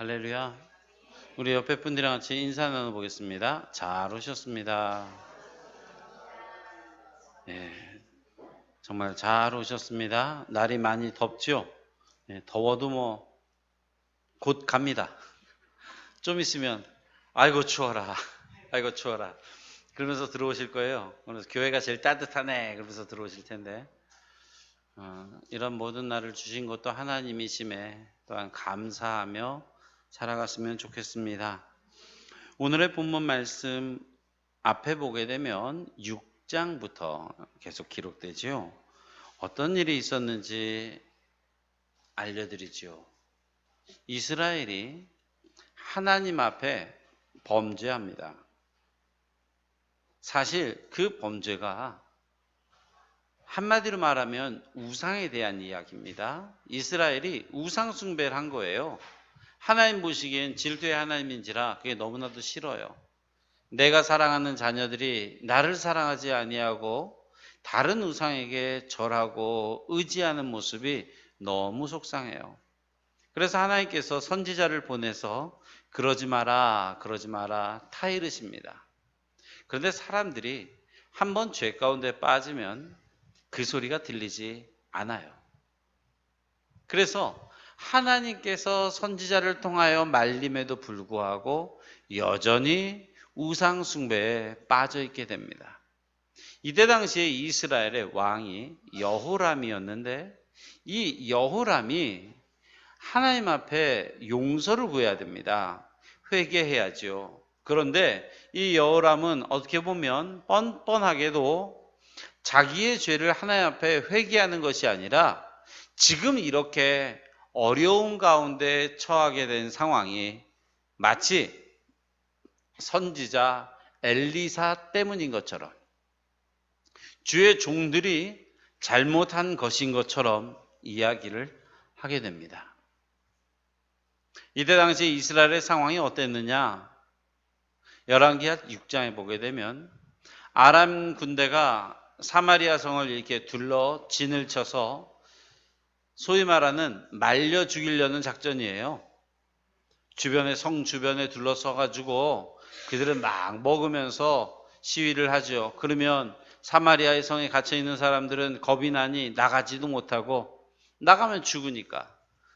할렐루야. 우리 옆에 분들이랑 같이 인사 나눠보겠습니다. 잘 오셨습니다. 예, 정말 잘 오셨습니다. 날이 많이 덥죠? 예, 더워도 뭐 곧 갑니다. 좀 있으면 아이고 추워라, 아이고 추워라 그러면서 들어오실 거예요. 그래서 교회가 제일 따뜻하네 그러면서 들어오실 텐데 이런 모든 날을 주신 것도 하나님이심에 또한 감사하며 살아갔으면 좋겠습니다. 오늘의 본문 말씀 앞에 보게 되면 6장부터 계속 기록되지요. 어떤 일이 있었는지 알려드리죠. 이스라엘이 하나님 앞에 범죄합니다. 사실 그 범죄가 한마디로 말하면 우상에 대한 이야기입니다. 이스라엘이 우상 숭배를 한 거예요. 하나님 보시기엔 질투의 하나님인지라 그게 너무나도 싫어요. 내가 사랑하는 자녀들이 나를 사랑하지 아니하고 다른 우상에게 절하고 의지하는 모습이 너무 속상해요. 그래서 하나님께서 선지자를 보내서 그러지 마라, 그러지 마라 타이르십니다. 그런데 사람들이 한번 죄 가운데 빠지면 그 소리가 들리지 않아요. 그래서 하나님께서 선지자를 통하여 말림에도 불구하고 여전히 우상 숭배에 빠져 있게 됩니다. 이때 당시에 이스라엘의 왕이 여호람이었는데 이 여호람이 하나님 앞에 용서를 구해야 됩니다. 회개해야죠. 그런데 이 여호람은 어떻게 보면 뻔뻔하게도 자기의 죄를 하나님 앞에 회개하는 것이 아니라 지금 이렇게 어려운 가운데 처하게 된 상황이 마치 선지자 엘리사 때문인 것처럼 주의 종들이 잘못한 것인 것처럼 이야기를 하게 됩니다. 이때 당시 이스라엘의 상황이 어땠느냐? 열왕기하 6장에 보게 되면 아람 군대가 사마리아 성을 이렇게 둘러 진을 쳐서 소위 말하는 말려 죽이려는 작전이에요. 주변에 성 주변에 둘러서 가지고 그들은 막 먹으면서 시위를 하죠. 그러면 사마리아의 성에 갇혀 있는 사람들은 겁이 나니 나가지도 못하고 나가면 죽으니까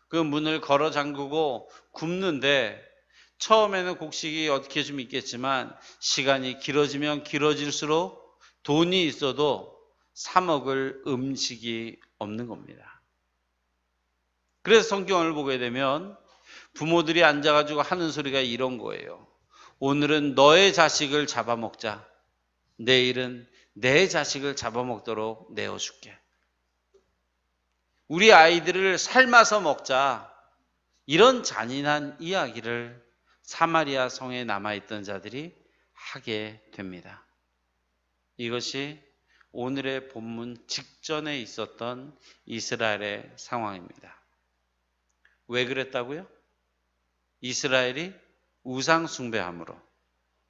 그 문을 걸어 잠그고 굽는데 처음에는 곡식이 어떻게 좀 있겠지만 시간이 길어지면 길어질수록 돈이 있어도 사 먹을 음식이 없는 겁니다. 그래서 성경을 보게 되면 부모들이 앉아가지고 하는 소리가 이런 거예요. 오늘은 너의 자식을 잡아먹자. 내일은 내 자식을 잡아먹도록 내어줄게. 우리 아이들을 삶아서 먹자. 이런 잔인한 이야기를 사마리아 성에 남아있던 자들이 하게 됩니다. 이것이 오늘의 본문 직전에 있었던 이스라엘의 상황입니다. 왜 그랬다고요? 이스라엘이 우상 숭배함으로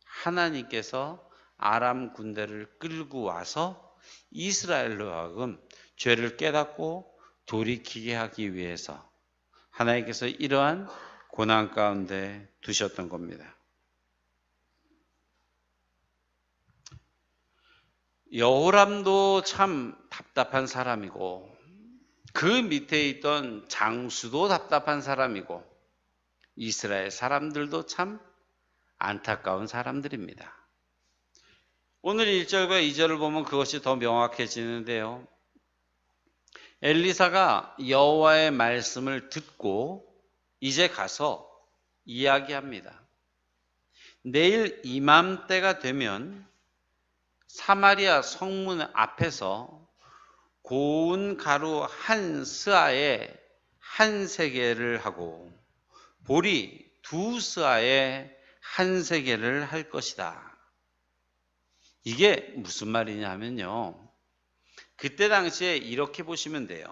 하나님께서 아람 군대를 끌고 와서 이스라엘로 하여금 죄를 깨닫고 돌이키게 하기 위해서 하나님께서 이러한 고난 가운데 두셨던 겁니다. 여호람도 참 답답한 사람이고 그 밑에 있던 장수도 답답한 사람이고 이스라엘 사람들도 참 안타까운 사람들입니다. 오늘 1절과 2절을 보면 그것이 더 명확해지는데요. 엘리사가 여호와의 말씀을 듣고 이제 가서 이야기합니다. 내일 이맘때가 되면 사마리아 성문 앞에서 고운 가루 한 스아에 한 세겔을 하고 보리 두 스아에 한 세겔을 할 것이다. 이게 무슨 말이냐면요. 그때 당시에 이렇게 보시면 돼요.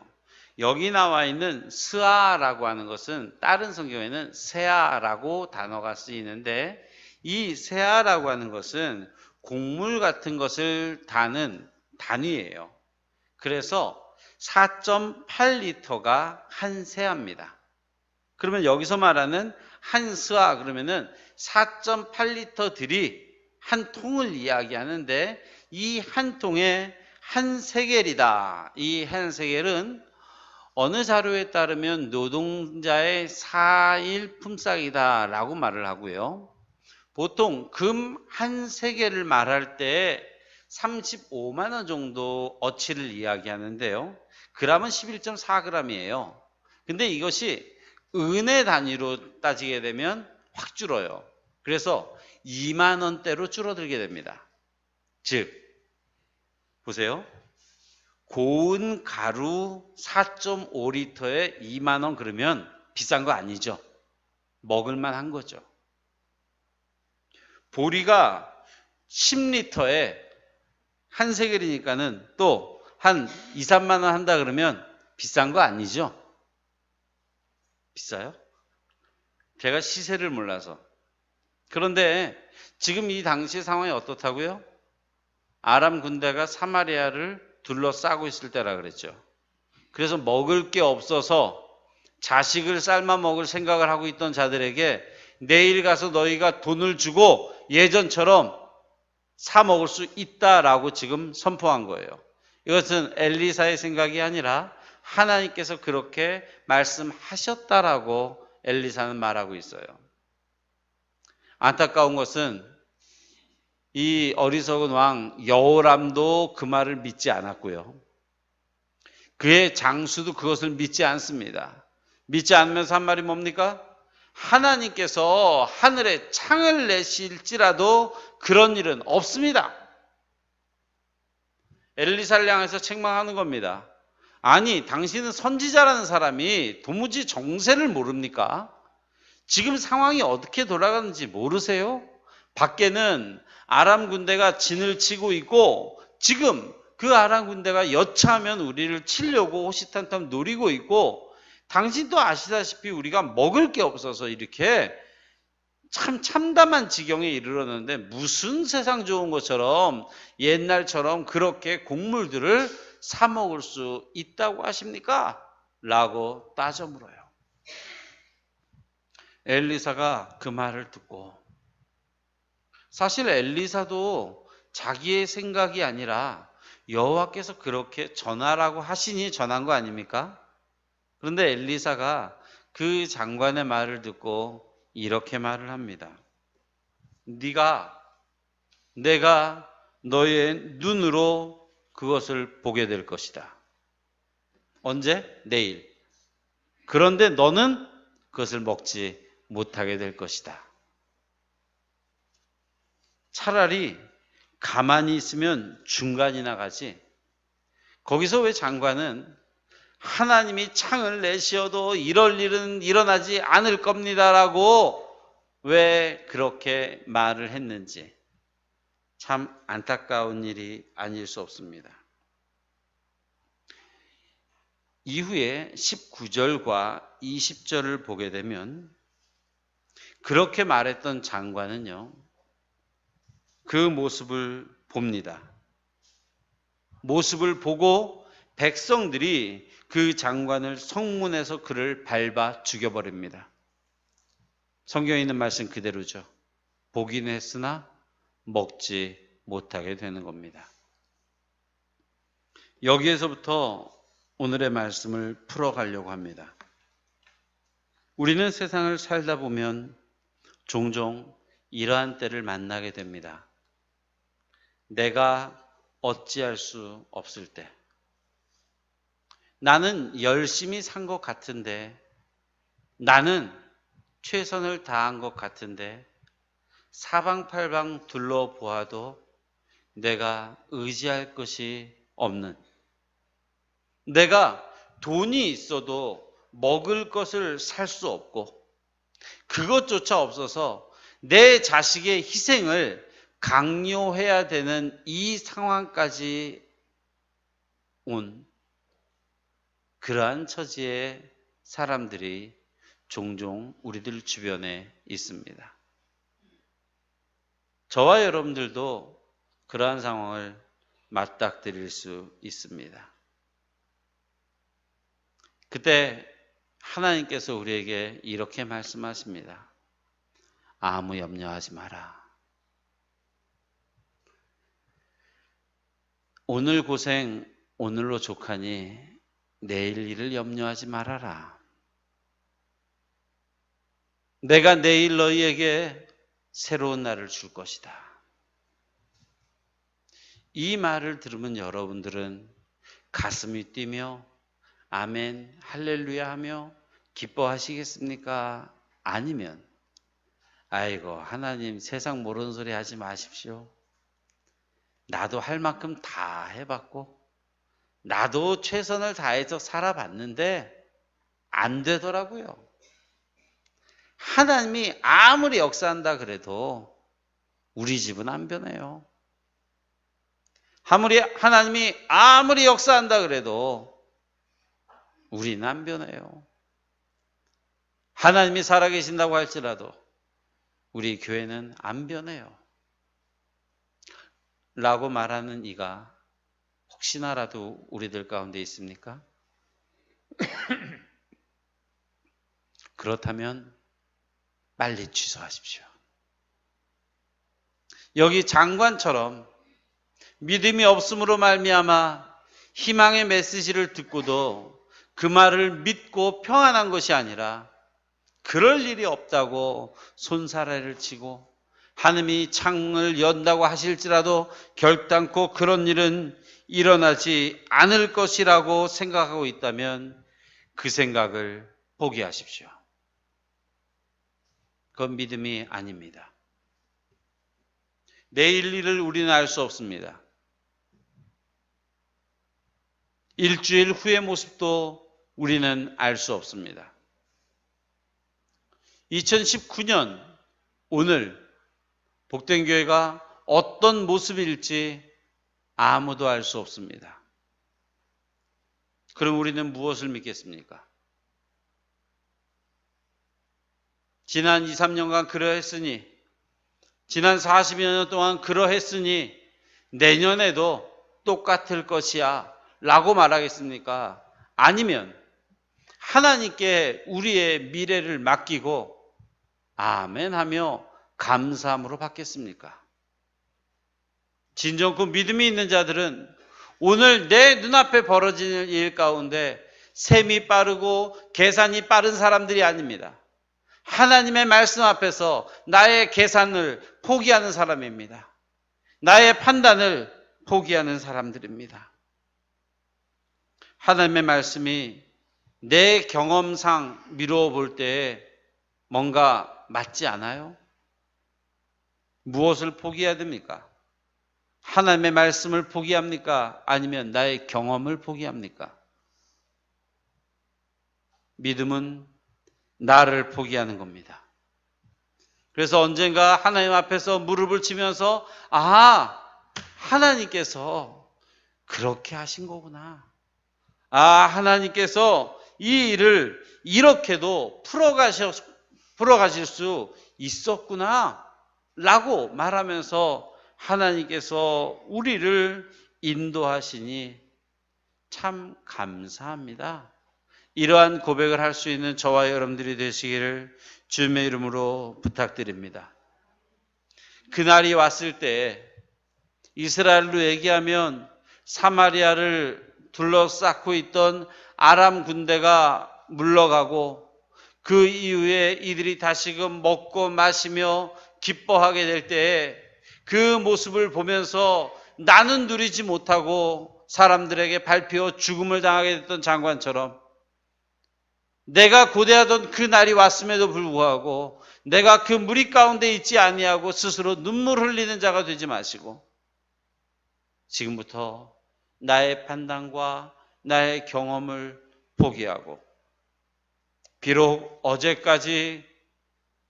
여기 나와 있는 스아라고 하는 것은 다른 성경에는 세아라고 단어가 쓰이는데 이 세아라고 하는 것은 곡물 같은 것을 다는 단위예요. 그래서 4.8리터가 한 세아입니다. 그러면 여기서 말하는 한 스와 그러면은 4.8리터들이 한 통을 이야기하는데 이 한 통에 한 세겔이다. 이 한 세겔은 어느 자료에 따르면 노동자의 4일 품삯이다 라고 말을 하고요. 보통 금 한 세겔을 말할 때 35만 원 정도 어치를 이야기하는데요. 그람은 11.4g이에요. 근데 이것이 은의 단위로 따지게 되면 확 줄어요. 그래서 2만 원대로 줄어들게 됩니다. 즉, 보세요. 고운 가루 4.5리터에 2만 원 그러면 비싼 거 아니죠. 먹을만 한 거죠. 보리가 10리터에 한 세겔이니까는 또 한 2, 3만 원 한다 그러면 비싼 거 아니죠? 비싸요? 제가 시세를 몰라서. 그런데 지금 이 당시 상황이 어떻다고요? 아람 군대가 사마리아를 둘러싸고 있을 때라 그랬죠. 그래서 먹을 게 없어서 자식을 삶아 먹을 생각을 하고 있던 자들에게 내일 가서 너희가 돈을 주고 예전처럼 사 먹을 수 있다라고 지금 선포한 거예요. 이것은 엘리사의 생각이 아니라 하나님께서 그렇게 말씀하셨다라고 엘리사는 말하고 있어요. 안타까운 것은 이 어리석은 왕 여호람도 그 말을 믿지 않았고요. 그의 장수도 그것을 믿지 않습니다. 믿지 않으면서 한 말이 뭡니까? 하나님께서 하늘에 창을 내실지라도 그런 일은 없습니다. 엘리사를 향해서 책망하는 겁니다. 아니, 당신은 선지자라는 사람이 도무지 정세를 모릅니까? 지금 상황이 어떻게 돌아가는지 모르세요? 밖에는 아람 군대가 진을 치고 있고 지금 그 아람 군대가 여차하면 우리를 치려고 호시탐탐 노리고 있고 당신도 아시다시피 우리가 먹을 게 없어서 이렇게 참 참담한 지경에 이르렀는데 무슨 세상 좋은 것처럼 옛날처럼 그렇게 곡물들을 사 먹을 수 있다고 하십니까? 라고 따져 물어요. 엘리사가 그 말을 듣고 사실 엘리사도 자기의 생각이 아니라 여호와께서 그렇게 전하라고 하시니 전한 거 아닙니까? 그런데 엘리사가 그 장관의 말을 듣고 이렇게 말을 합니다. 내가 너의 눈으로 그것을 보게 될 것이다. 언제? 내일. 그런데 너는 그것을 먹지 못하게 될 것이다. 차라리 가만히 있으면 중간이나 가지. 거기서 왜 장관은 하나님이 창을 내시어도 이럴 일은 일어나지 않을 겁니다라고 왜 그렇게 말을 했는지 참 안타까운 일이 아닐 수 없습니다. 이후에 19절과 20절을 보게 되면 그렇게 말했던 장관은요, 그 모습을 봅니다. 모습을 보고 백성들이 그 장관을 성문에서 그를 밟아 죽여버립니다. 성경에 있는 말씀 그대로죠. 보긴 했으나 먹지 못하게 되는 겁니다. 여기에서부터 오늘의 말씀을 풀어가려고 합니다. 우리는 세상을 살다 보면 종종 이러한 때를 만나게 됩니다. 내가 어찌할 수 없을 때, 나는 열심히 산 것 같은데, 나는 최선을 다한 것 같은데, 사방팔방 둘러보아도 내가 의지할 것이 없는, 내가 돈이 있어도 먹을 것을 살 수 없고, 그것조차 없어서 내 자식의 희생을 강요해야 되는 이 상황까지 온 그러한 처지의 사람들이 종종 우리들 주변에 있습니다. 저와 여러분들도 그러한 상황을 맞닥뜨릴 수 있습니다. 그때 하나님께서 우리에게 이렇게 말씀하십니다. 아무 염려하지 마라. 오늘 고생 오늘로 족하니 내일 일을 염려하지 말아라. 내가 내일 너희에게 새로운 날을 줄 것이다. 이 말을 들으면 여러분들은 가슴이 뛰며 아멘, 할렐루야 하며 기뻐하시겠습니까? 아니면 아이고 하나님 세상 모르는 소리 하지 마십시오. 나도 할 만큼 다 해봤고 나도 최선을 다해서 살아봤는데 안 되더라고요. 하나님이 아무리 역사한다 그래도 우리 집은 안 변해요. 하나님이 아무리 역사한다 그래도 우리는 안 변해요. 하나님이 살아계신다고 할지라도 우리 교회는 안 변해요. 라고 말하는 이가 혹시나라도 우리들 가운데 있습니까? 그렇다면 빨리 취소하십시오. 여기 장관처럼 믿음이 없음으로 말미암아 희망의 메시지를 듣고도 그 말을 믿고 평안한 것이 아니라 그럴 일이 없다고 손사래를 치고 하느님이 창을 연다고 하실지라도 결단코 그런 일은 일어나지 않을 것이라고 생각하고 있다면 그 생각을 포기하십시오. 그건 믿음이 아닙니다. 내일 일을 우리는 알 수 없습니다. 일주일 후의 모습도 우리는 알 수 없습니다. 2019년 오늘 복된 교회가 어떤 모습일지 아무도 알 수 없습니다. 그럼 우리는 무엇을 믿겠습니까? 지난 2, 3년간 그러했으니, 지난 40여 년 동안 그러했으니 내년에도 똑같을 것이야 라고 말하겠습니까? 아니면 하나님께 우리의 미래를 맡기고 아멘 하며 감사함으로 받겠습니까? 진정코 믿음이 있는 자들은 오늘 내 눈앞에 벌어지는 일 가운데 셈이 빠르고 계산이 빠른 사람들이 아닙니다. 하나님의 말씀 앞에서 나의 계산을 포기하는 사람입니다. 나의 판단을 포기하는 사람들입니다. 하나님의 말씀이 내 경험상 미루어 볼 때 뭔가 맞지 않아요? 무엇을 포기해야 됩니까? 하나님의 말씀을 포기합니까? 아니면 나의 경험을 포기합니까? 믿음은 나를 포기하는 겁니다. 그래서 언젠가 하나님 앞에서 무릎을 치면서 하나님께서 그렇게 하신 거구나. 하나님께서 이 일을 이렇게도 풀어가실 수 있었구나 라고 말하면서 하나님께서 우리를 인도하시니 참 감사합니다. 이러한 고백을 할 수 있는 저와 여러분들이 되시기를 주님의 이름으로 부탁드립니다. 그날이 왔을 때 이스라엘로 얘기하면 사마리아를 둘러싸고 있던 아람 군대가 물러가고 그 이후에 이들이 다시금 먹고 마시며 기뻐하게 될 때에 그 모습을 보면서 나는 누리지 못하고 사람들에게 밟혀 죽음을 당하게 됐던 장관처럼 내가 고대하던 그 날이 왔음에도 불구하고 내가 그 무리 가운데 있지 아니하고 스스로 눈물 흘리는 자가 되지 마시고 지금부터 나의 판단과 나의 경험을 포기하고 비록 어제까지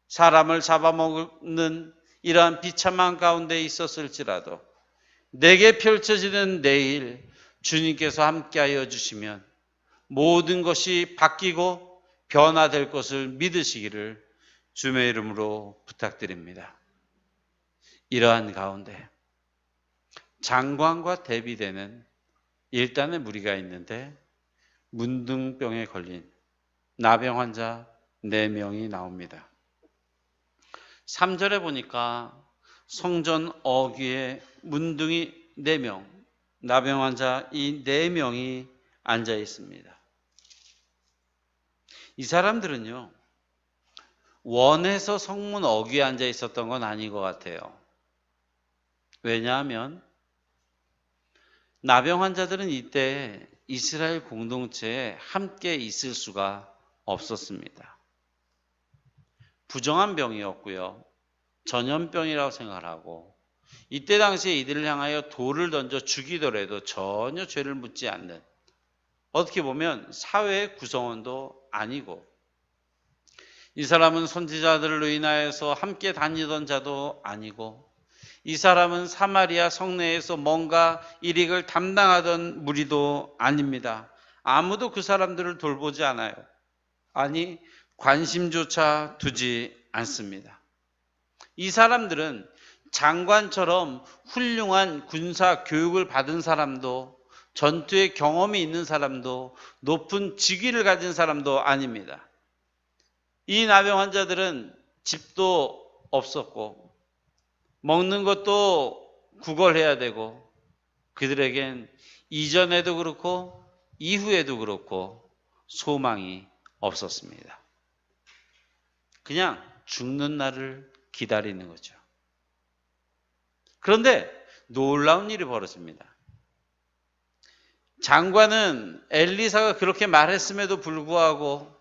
사람을 잡아먹는 이러한 비참한 가운데 있었을지라도 내게 펼쳐지는 내일 주님께서 함께하여 주시면 모든 것이 바뀌고 변화될 것을 믿으시기를 주님의 이름으로 부탁드립니다. 이러한 가운데 장관과 대비되는 일단의 무리가 있는데 문둥병에 걸린 나병 환자 4명이 나옵니다. 3절에 보니까 성전 어귀에 문둥이 4명, 나병 환자 이 4명이 앉아 있습니다. 이 사람들은요, 원해서 성문 어귀에 앉아 있었던 건 아닌 것 같아요. 왜냐하면 나병 환자들은 이때 이스라엘 공동체에 함께 있을 수가 없었습니다. 부정한 병이었고요. 전염병이라고 생각하고 이때 당시에 이들을 향하여 돌을 던져 죽이더라도 전혀 죄를 묻지 않는, 어떻게 보면 사회의 구성원도 아니고, 이 사람은 선지자들로 인하여서 함께 다니던 자도 아니고, 이 사람은 사마리아 성내에서 뭔가 일익을 담당하던 무리도 아닙니다. 아무도 그 사람들을 돌보지 않아요. 아니, 관심조차 두지 않습니다. 이 사람들은 장관처럼 훌륭한 군사 교육을 받은 사람도, 전투의 경험이 있는 사람도, 높은 직위를 가진 사람도 아닙니다. 이 나병 환자들은 집도 없었고 먹는 것도 구걸해야 되고, 그들에겐 이전에도 그렇고 이후에도 그렇고 소망이 없었습니다. 그냥 죽는 날을 기다리는 거죠. 그런데 놀라운 일이 벌어집니다. 장관은 엘리사가 그렇게 말했음에도 불구하고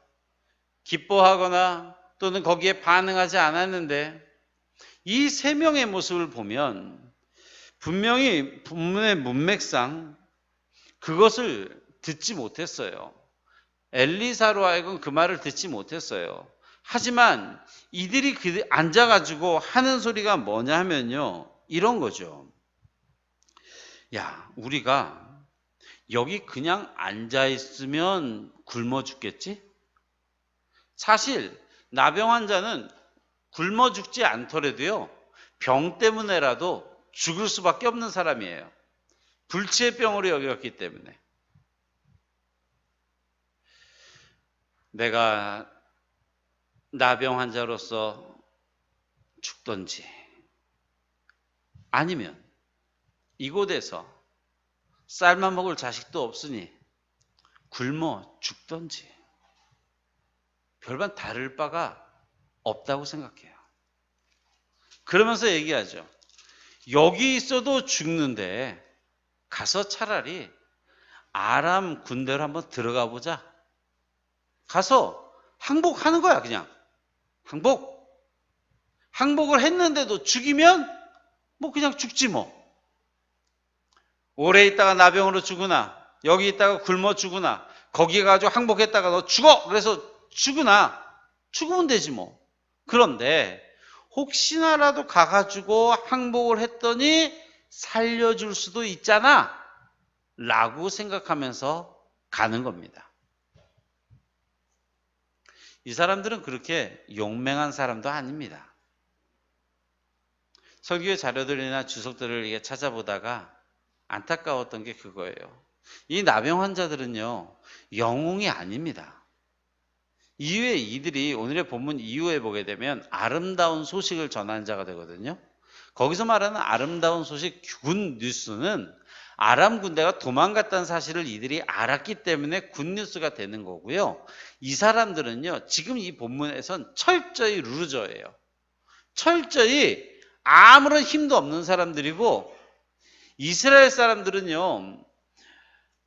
기뻐하거나 또는 거기에 반응하지 않았는데, 이 3명의 모습을 보면 분명히 본문의 문맥상 그것을 듣지 못했어요. 엘리사로 하여금 그 말을 듣지 못했어요. 하지만 이들이 앉아가지고 하는 소리가 뭐냐 하면요, 이런 거죠. 야, 우리가 여기 그냥 앉아있으면 굶어 죽겠지? 사실 나병 환자는 굶어 죽지 않더라도요, 병 때문에라도 죽을 수밖에 없는 사람이에요. 불치의 병으로 여겼기 때문에. 내가 나병 환자로서 죽던지, 아니면 이곳에서 쌀만 먹을 자식도 없으니 굶어 죽던지, 별반 다를 바가 없다고 생각해요. 그러면서 얘기하죠. 여기 있어도 죽는데 가서 차라리 아람 군대로 한번 들어가 보자. 가서 항복하는 거야, 그냥. 항복을 했는데도 죽이면 뭐 그냥 죽지 뭐. 오래 있다가 나병으로 죽으나, 여기 있다가 굶어 죽으나, 거기 가가지고 항복했다가 너 죽어! 그래서 죽으면 되지 뭐. 그런데 혹시나라도 가가지고 항복을 했더니 살려줄 수도 있잖아 라고 생각하면서 가는 겁니다. 이 사람들은 그렇게 용맹한 사람도 아닙니다. 설교 자료들이나 주석들을 찾아보다가 안타까웠던 게 그거예요. 이 나병 환자들은요, 영웅이 아닙니다. 이후에 이들이 오늘의 본문 이후에 보게 되면 아름다운 소식을 전하는 자가 되거든요. 거기서 말하는 아름다운 소식, 굿뉴스는 아람 군대가 도망갔다는 사실을 이들이 알았기 때문에 굿뉴스가 되는 거고요. 이 사람들은요, 지금 이 본문에선 철저히 루저예요. 철저히 아무런 힘도 없는 사람들이고, 이스라엘 사람들은요,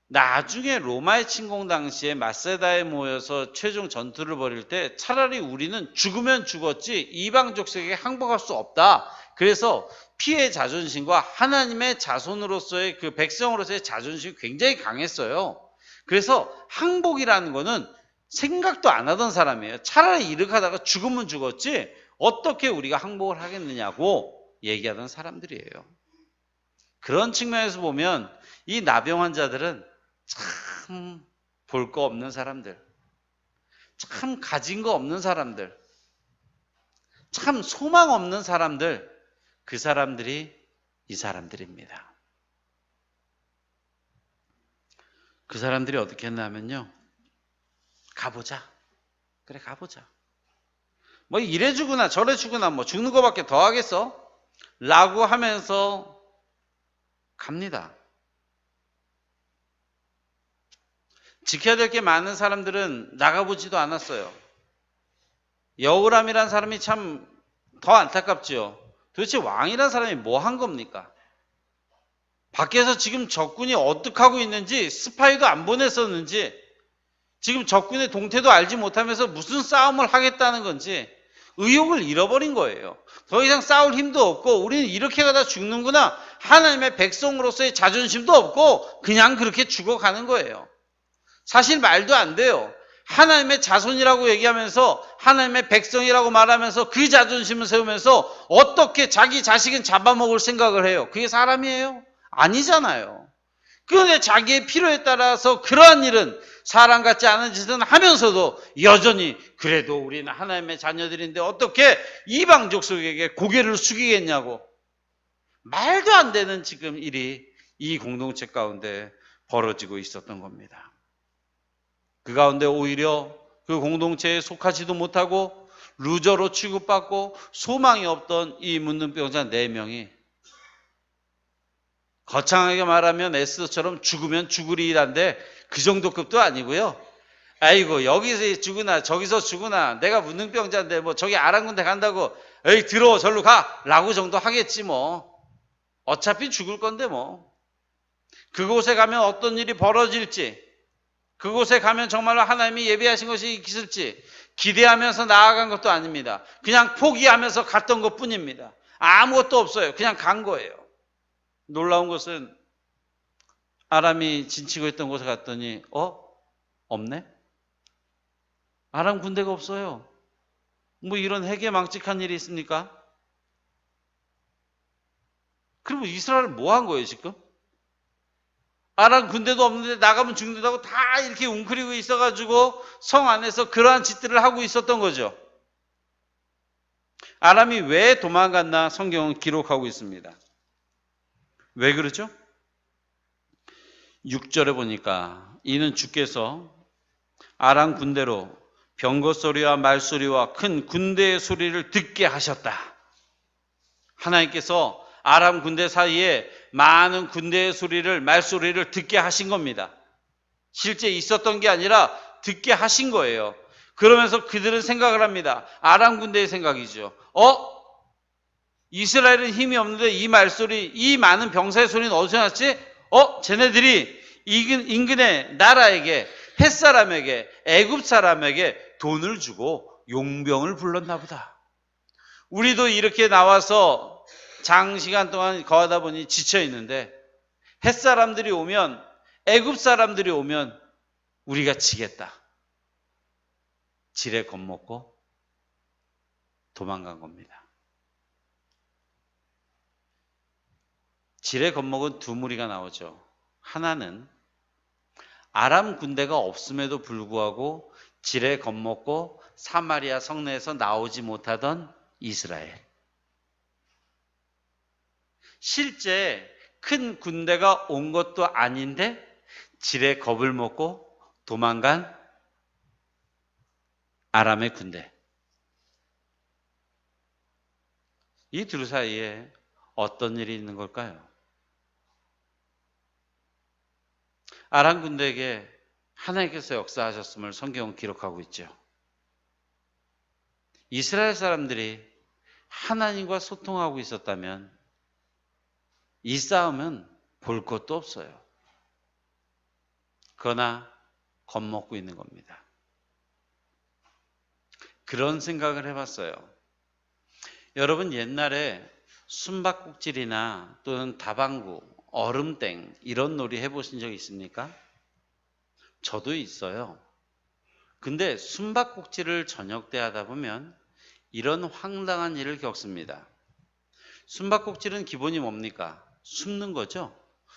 나중에 로마의 침공 당시에 마세다에 모여서 최종 전투를 벌일 때 차라리 우리는 죽으면 죽었지 이방 족속에게 항복할 수 없다. 그래서 피해 자존심과 하나님의 자손으로서의 그 백성으로서의 자존심이 굉장히 강했어요. 그래서 항복이라는 거는 생각도 안 하던 사람이에요. 차라리 이렇게 하다가 죽으면 죽었지 어떻게 우리가 항복을 하겠느냐고 얘기하던 사람들이에요. 그런 측면에서 보면 이 나병 환자들은 참 볼 거 없는 사람들, 참 가진 거 없는 사람들, 참 소망 없는 사람들, 그 사람들이 이 사람들입니다. 그 사람들이 어떻게 했냐면요, 가보자. 그래 가보자. 뭐 이래 주거나 저래 주거나 뭐 죽는 거밖에 더 하겠어? 라고 하면서 갑니다. 지켜야 될 게 많은 사람들은 나가보지도 않았어요. 여호람이란 사람이 참 더 안타깝죠. 도대체 왕이란 사람이 뭐 한 겁니까? 밖에서 지금 적군이 어떻게 하고 있는지 스파이도 안 보냈었는지 지금 적군의 동태도 알지 못하면서 무슨 싸움을 하겠다는 건지 의욕을 잃어버린 거예요. 더 이상 싸울 힘도 없고 우리는 이렇게 가다 죽는구나. 하나님의 백성으로서의 자존심도 없고 그냥 그렇게 죽어가는 거예요. 사실 말도 안 돼요. 하나님의 자손이라고 얘기하면서 하나님의 백성이라고 말하면서 그 자존심을 세우면서 어떻게 자기 자식은 잡아먹을 생각을 해요? 그게 사람이에요? 아니잖아요. 그런데 자기의 필요에 따라서 그러한 일은 사람 같지 않은 짓은 하면서도 여전히 그래도 우리는 하나님의 자녀들인데 어떻게 이방 족속에게 고개를 숙이겠냐고 말도 안 되는 지금 일이 이 공동체 가운데 벌어지고 있었던 겁니다. 그 가운데 오히려 그 공동체에 속하지도 못하고 루저로 취급받고 소망이 없던 이 문둥병자 4명이 거창하게 말하면 에스더처럼 죽으면 죽으리란데 그 정도 급도 아니고요. 아이고 여기서 죽으나 저기서 죽으나 내가 문둥병자인데 뭐 저기 아랑군대 간다고 에이 들어 절로 가 라고 정도 하겠지 뭐. 어차피 죽을 건데 뭐. 그곳에 가면 어떤 일이 벌어질지 그곳에 가면 정말로 하나님이 예비하신 것이 있을지 기대하면서 나아간 것도 아닙니다. 그냥 포기하면서 갔던 것뿐입니다. 아무것도 없어요. 그냥 간 거예요. 놀라운 것은 아람이 진치고 있던 곳에 갔더니 없네? 아람 군대가 없어요. 뭐 이런 해괴망측한 일이 있습니까? 그리고 이스라엘은 뭐 한 거예요 지금? 아람 군대도 없는데 나가면 죽는다고 다 이렇게 웅크리고 있어가지고 성 안에서 그러한 짓들을 하고 있었던 거죠. 아람이 왜 도망갔나 성경은 기록하고 있습니다. 왜 그러죠? 6절에 보니까 이는 주께서 아람 군대로 병거 소리와 말소리와 큰 군대의 소리를 듣게 하셨다. 하나님께서 아람 군대 사이에 많은 군대의 소리를 말소리를 듣게 하신 겁니다. 실제 있었던 게 아니라 듣게 하신 거예요. 그러면서 그들은 생각을 합니다. 아람 군대의 생각이죠. 이스라엘은 힘이 없는데 이 말소리, 이 많은 병사의 소리는 어디서 났지? 쟤네들이 인근의 나라에게 햇사람에게 애굽 사람에게 돈을 주고 용병을 불렀나 보다. 우리도 이렇게 나와서 장시간 동안 거하다 보니 지쳐 있는데 햇사람들이 오면 애굽 사람들이 오면 우리가 지겠다. 지레 겁먹고 도망간 겁니다. 지레 겁먹은 두 무리가 나오죠. 하나는 아람 군대가 없음에도 불구하고 지레 겁먹고 사마리아 성내에서 나오지 못하던 이스라엘. 실제 큰 군대가 온 것도 아닌데 지레 겁을 먹고 도망간 아람의 군대. 이 둘 사이에 어떤 일이 있는 걸까요? 아람 군대에게 하나님께서 역사하셨음을 성경은 기록하고 있죠. 이스라엘 사람들이 하나님과 소통하고 있었다면 이 싸움은 볼 것도 없어요. 그러나 겁먹고 있는 겁니다. 그런 생각을 해봤어요. 여러분 옛날에 숨바꼭질이나 또는 다방구, 얼음땡 이런 놀이 해보신 적 있습니까? 저도 있어요. 근데 숨바꼭질을 저녁 때 하다 보면 이런 황당한 일을 겪습니다. 숨바꼭질은 기본이 뭡니까? 숨는 거죠.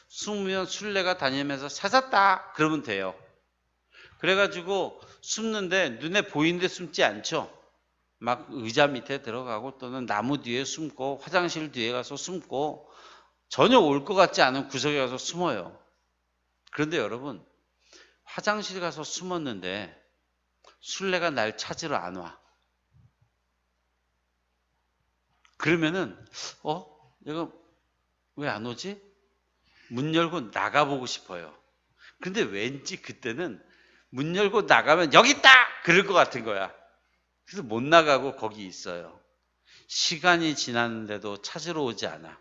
숨으면 술래가 다니면서 찾았다 그러면 돼요. 그래가지고 숨는데 눈에 보이는데 숨지 않죠. 막 의자 밑에 들어가고 또는 나무 뒤에 숨고 화장실 뒤에 가서 숨고 전혀 올 것 같지 않은 구석에 가서 숨어요. 그런데 여러분 화장실 가서 숨었는데 술래가 날 찾으러 안 와. 그러면은 얘가 왜 안 오지? 문 열고 나가보고 싶어요. 근데 왠지 그때는 문 열고 나가면 여기 있다! 그럴 것 같은 거야. 그래서 못 나가고 거기 있어요. 시간이 지났는데도 찾으러 오지 않아.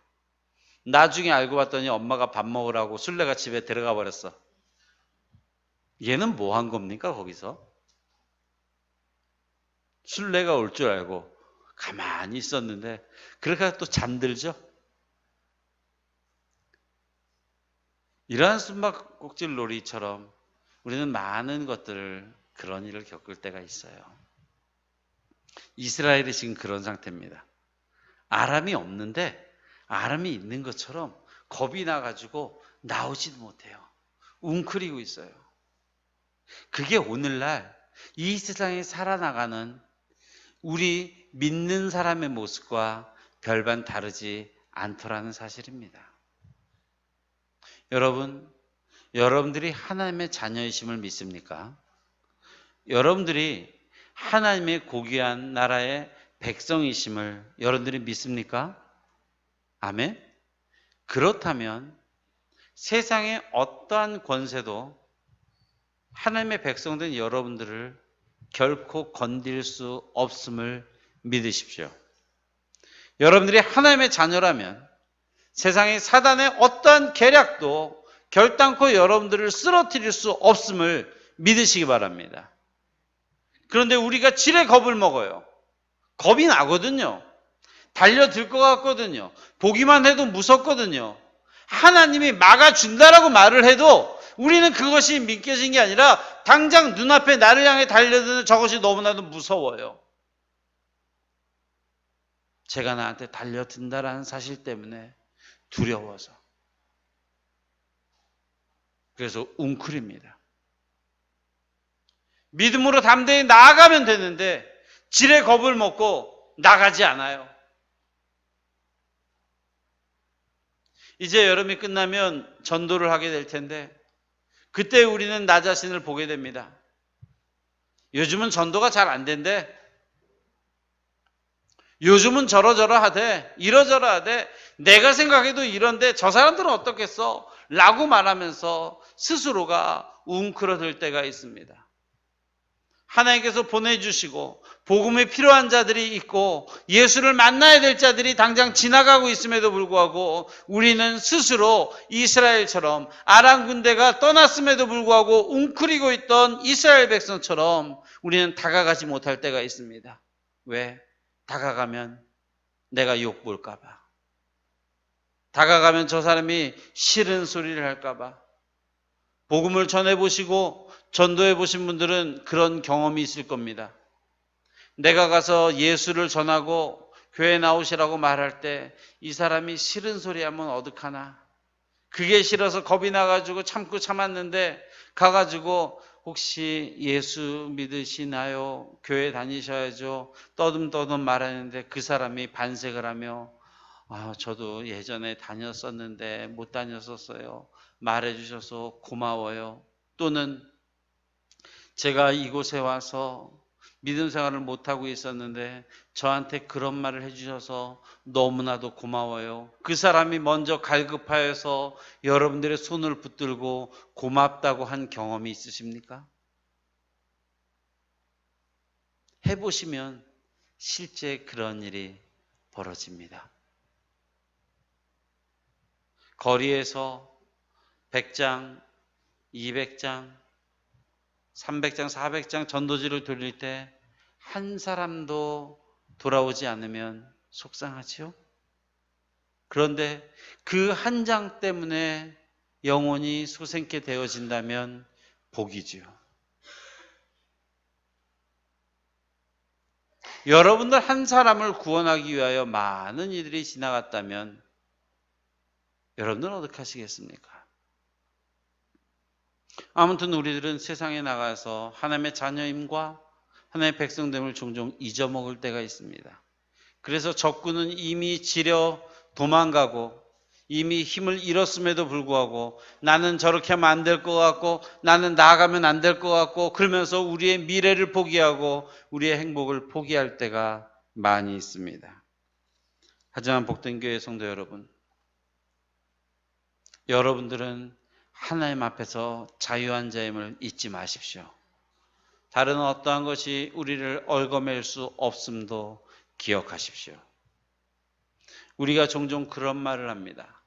나중에 알고 봤더니 엄마가 밥 먹으라고 술래가 집에 들어가 버렸어. 얘는 뭐 한 겁니까 거기서? 술래가 올 줄 알고 가만히 있었는데 그러다가 또 잠들죠. 이러한 숨바꼭질 놀이처럼 우리는 많은 것들을 그런 일을 겪을 때가 있어요. 이스라엘이 지금 그런 상태입니다. 아람이 없는데 아람이 있는 것처럼 겁이 나가지고 나오지도 못해요. 웅크리고 있어요. 그게 오늘날 이 세상에 살아나가는 우리 믿는 사람의 모습과 별반 다르지 않더라는 사실입니다. 여러분들이 하나님의 자녀이심을 믿습니까? 여러분들이 하나님의 고귀한 나라의 백성이심을 여러분들이 믿습니까? 아멘? 그렇다면 세상의 어떠한 권세도 하나님의 백성된 여러분들을 결코 건드릴 수 없음을 믿으십시오. 여러분들이 하나님의 자녀라면 세상의 사단의 어떠한 계략도 결단코 여러분들을 쓰러뜨릴 수 없음을 믿으시기 바랍니다. 그런데 우리가 지레 겁을 먹어요. 겁이 나거든요. 달려들 것 같거든요. 보기만 해도 무섭거든요. 하나님이 막아준다라고 말을 해도 우리는 그것이 믿겨진 게 아니라 당장 눈앞에 나를 향해 달려드는 저것이 너무나도 무서워요. 제가 나한테 달려든다라는 사실 때문에 두려워서. 그래서 웅크립니다. 믿음으로 담대히 나아가면 되는데 지레 겁을 먹고 나가지 않아요. 이제 여름이 끝나면 전도를 하게 될 텐데 그때 우리는 나 자신을 보게 됩니다. 요즘은 전도가 잘 안 된대. 요즘은 저러저러 하대. 이러저러 하대. 내가 생각해도 이런데 저 사람들은 어떻겠어? 라고 말하면서 스스로가 웅크러들 때가 있습니다. 하나님께서 보내주시고 복음이 필요한 자들이 있고 예수를 만나야 될 자들이 당장 지나가고 있음에도 불구하고 우리는 스스로 이스라엘처럼 아람 군대가 떠났음에도 불구하고 웅크리고 있던 이스라엘 백성처럼 우리는 다가가지 못할 때가 있습니다. 왜? 다가가면 내가 욕볼까 봐. 다가가면 저 사람이 싫은 소리를 할까 봐. 복음을 전해보시고 전도해보신 분들은 그런 경험이 있을 겁니다. 내가 가서 예수를 전하고 교회 나오시라고 말할 때 이 사람이 싫은 소리 하면 어떡하나. 그게 싫어서 겁이 나가지고 참고 참았는데 가가지고 혹시 예수 믿으시나요? 교회 다니셔야죠. 떠듬떠듬 말하는데 그 사람이 반색을 하며 저도 예전에 다녔었는데 못 다녔었어요. 말해주셔서 고마워요. 또는 제가 이곳에 와서 믿음 생활을 못하고 있었는데 저한테 그런 말을 해주셔서 너무나도 고마워요. 그 사람이 먼저 갈급하여서 여러분들의 손을 붙들고 고맙다고 한 경험이 있으십니까? 해보시면 실제 그런 일이 벌어집니다. 거리에서 100장, 200장, 300장, 400장 전도지를 돌릴 때 한 사람도 돌아오지 않으면 속상하지요? 그런데 그 한 장 때문에 영혼이 소생케 되어진다면 복이지요. 여러분들 한 사람을 구원하기 위하여 많은 이들이 지나갔다면 여러분들은 어떻게 하시겠습니까? 아무튼 우리들은 세상에 나가서 하나님의 자녀임과 하나님의 백성됨을 종종 잊어먹을 때가 있습니다. 그래서 적군은 이미 지려 도망가고 이미 힘을 잃었음에도 불구하고 나는 저렇게 하면 안 될 것 같고 나는 나아가면 안 될 것 같고 그러면서 우리의 미래를 포기하고 우리의 행복을 포기할 때가 많이 있습니다. 하지만 복된 교회 성도 여러분, 여러분들은 하나님 앞에서 자유한 자임을 잊지 마십시오. 다른 어떠한 것이 우리를 얽어맬 수 없음도 기억하십시오. 우리가 종종 그런 말을 합니다.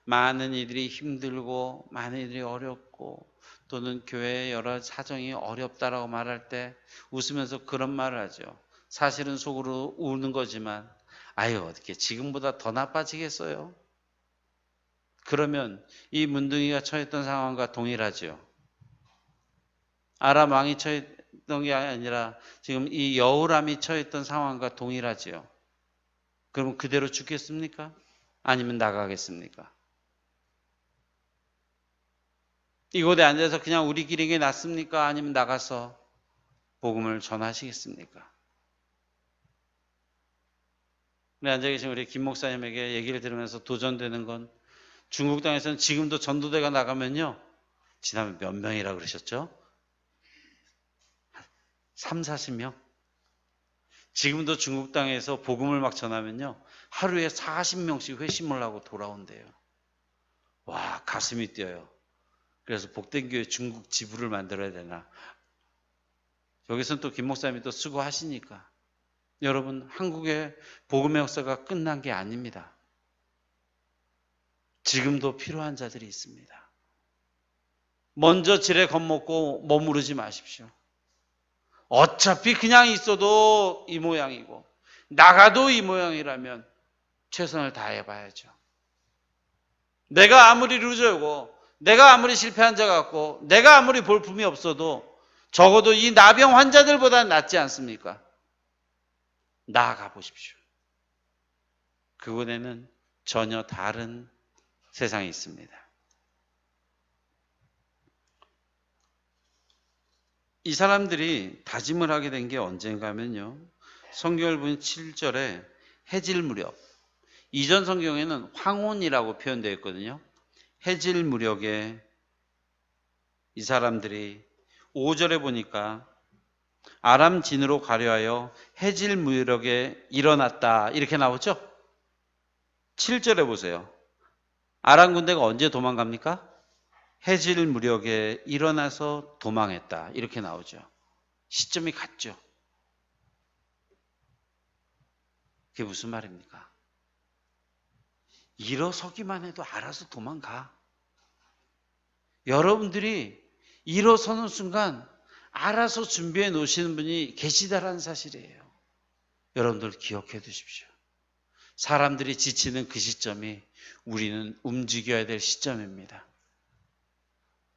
많은 이들이 힘들고 많은 이들이 어렵고 또는 교회의 여러 사정이 어렵다라고 말할 때 웃으면서 그런 말을 하죠. 사실은 속으로 우는 거지만 아유 어떻게 지금보다 더 나빠지겠어요? 그러면 이 문둥이가 처했던 상황과 동일하죠. 아람 왕이 처했던 게 아니라 지금 이 여호람이 처했던 상황과 동일하죠. 그럼 그대로 죽겠습니까? 아니면 나가겠습니까? 이곳에 앉아서 그냥 우리끼리 이게 낫습니까? 아니면 나가서 복음을 전하시겠습니까? 우리 앉아 계신 우리 김 목사님에게 얘기를 들으면서 도전되는 건 중국 땅에서는 지금도 전도대가 나가면요. 지난번 몇 명이라고 그러셨죠? 3, 40명? 지금도 중국 땅에서 복음을 막 전하면요. 하루에 40명씩 회심을 하고 돌아온대요. 와, 가슴이 뛰어요. 그래서 복된 교회 중국 지부를 만들어야 되나. 여기서는 또 김 목사님이 또 수고하시니까. 여러분, 한국의 복음의 역사가 끝난 게 아닙니다. 지금도 필요한 자들이 있습니다. 먼저 지레 겁먹고 머무르지 마십시오. 어차피 그냥 있어도 이 모양이고 나가도 이 모양이라면 최선을 다해봐야죠. 내가 아무리 루저고 내가 아무리 실패한 자 같고 내가 아무리 볼품이 없어도 적어도 이 나병 환자들보다는 낫지 않습니까? 나아가 보십시오. 그곳에는 전혀 다른 세상이 있습니다. 이 사람들이 다짐을 하게 된 게 언젠가 하면요. 성경을 보면 7절에 해질 무렵. 이전 성경에는 황혼이라고 표현되어 있거든요. 해질 무렵에 이 사람들이 5절에 보니까 아람 진으로 가려 하여 해질 무렵에 일어났다. 이렇게 나오죠? 7절에 보세요. 아람 군대가 언제 도망갑니까? 해질 무렵에 일어나서 도망했다. 이렇게 나오죠. 시점이 같죠. 그게 무슨 말입니까? 일어서기만 해도 알아서 도망가. 여러분들이 일어서는 순간 알아서 준비해 놓으시는 분이 계시다라는 사실이에요. 여러분들 기억해 두십시오. 사람들이 지치는 그 시점이 우리는 움직여야 될 시점입니다.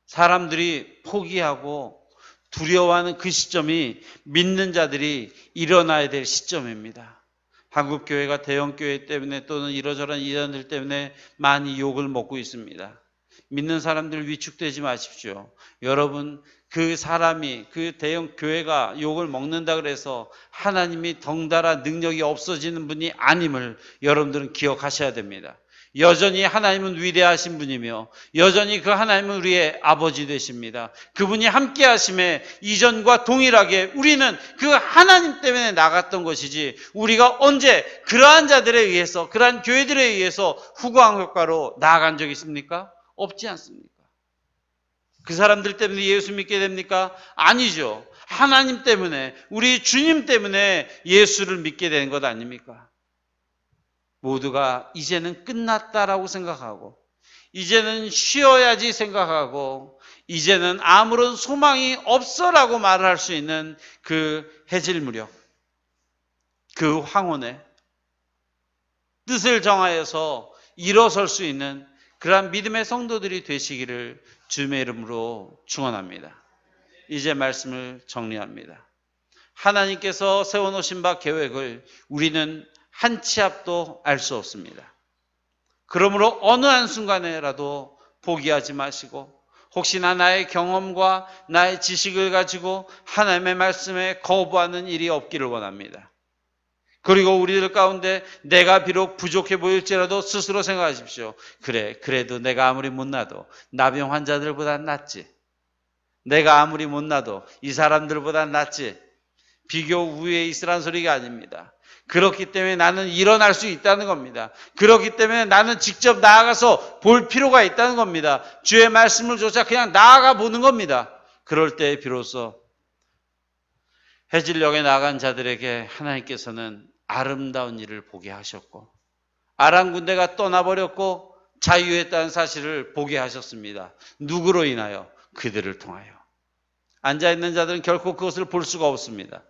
사람들이 포기하고 두려워하는 그 시점이 믿는 자들이 일어나야 될 시점입니다. 한국교회가 대형교회 때문에 또는 이러저러한 이단들 때문에 많이 욕을 먹고 있습니다. 믿는 사람들 위축되지 마십시오. 여러분, 그 사람이, 그 대형교회가 욕을 먹는다 그래서 하나님이 덩달아 능력이 없어지는 분이 아님을 여러분들은 기억하셔야 됩니다. 여전히 하나님은 위대하신 분이며 여전히 그 하나님은 우리의 아버지 되십니다. 그분이 함께 하심에 이전과 동일하게 우리는 그 하나님 때문에 나갔던 것이지 우리가 언제 그러한 자들에 의해서 그러한 교회들에 의해서 후광 효과로 나아간 적이 있습니까? 없지 않습니까? 그 사람들 때문에 예수 믿게 됩니까? 아니죠. 하나님 때문에 우리 주님 때문에 예수를 믿게 되는 것 아닙니까? 모두가 이제는 끝났다라고 생각하고 이제는 쉬어야지 생각하고 이제는 아무런 소망이 없어라고 말을 할 수 있는 그 해질 무렵, 그 황혼에 뜻을 정하여서 일어설 수 있는 그러한 믿음의 성도들이 되시기를 주님의 이름으로 축원합니다. 이제 말씀을 정리합니다. 하나님께서 세워놓으신 바 계획을 우리는 한 치 앞도 알 수 없습니다. 그러므로 어느 한순간에라도 포기하지 마시고 혹시나 나의 경험과 나의 지식을 가지고 하나님의 말씀에 거부하는 일이 없기를 원합니다. 그리고 우리들 가운데 내가 비록 부족해 보일지라도 스스로 생각하십시오. 그래, 그래도 내가 아무리 못나도 나병 환자들보단 낫지. 내가 아무리 못나도 이 사람들보단 낫지. 비교 우위에 있으란 소리가 아닙니다. 그렇기 때문에 나는 일어날 수 있다는 겁니다. 그렇기 때문에 나는 직접 나아가서 볼 필요가 있다는 겁니다. 주의 말씀을 조차 그냥 나아가 보는 겁니다. 그럴 때 비로소 해질녘에 나간 자들에게 하나님께서는 아름다운 일을 보게 하셨고 아람 군대가 떠나버렸고 자유했다는 사실을 보게 하셨습니다. 누구로 인하여? 그들을 통하여. 앉아있는 자들은 결코 그것을 볼 수가 없습니다.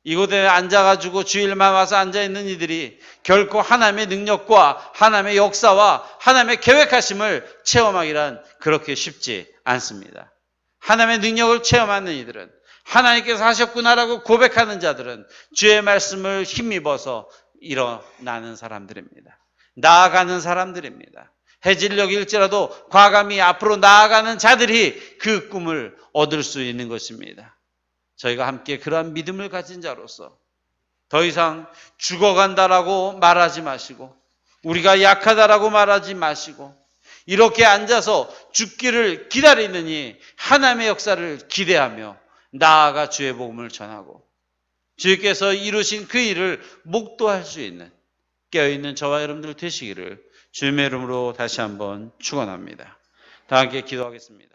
이곳에 앉아가지고 주일만 와서 앉아있는 이들이 결코 하나님의 능력과 하나님의 역사와 하나님의 계획하심을 체험하기란 그렇게 쉽지 않습니다. 하나님의 능력을 체험하는 이들은, 하나님께서 하셨구나라고 고백하는 자들은 주의 말씀을 힘입어서 일어나는 사람들입니다. 나아가는 사람들입니다. 해질녘일지라도 과감히 앞으로 나아가는 자들이 그 꿈을 얻을 수 있는 것입니다. 저희가 함께 그러한 믿음을 가진 자로서 더 이상 죽어간다라고 말하지 마시고 우리가 약하다라고 말하지 마시고 이렇게 앉아서 죽기를 기다리느니 하나님의 역사를 기대하며 나아가 주의 복음을 전하고 주께서 이루신 그 일을 목도할 수 있는 깨어있는 저와 여러분들 되시기를 주님의 이름으로 다시 한번 축원합니다. 다 함께 기도하겠습니다.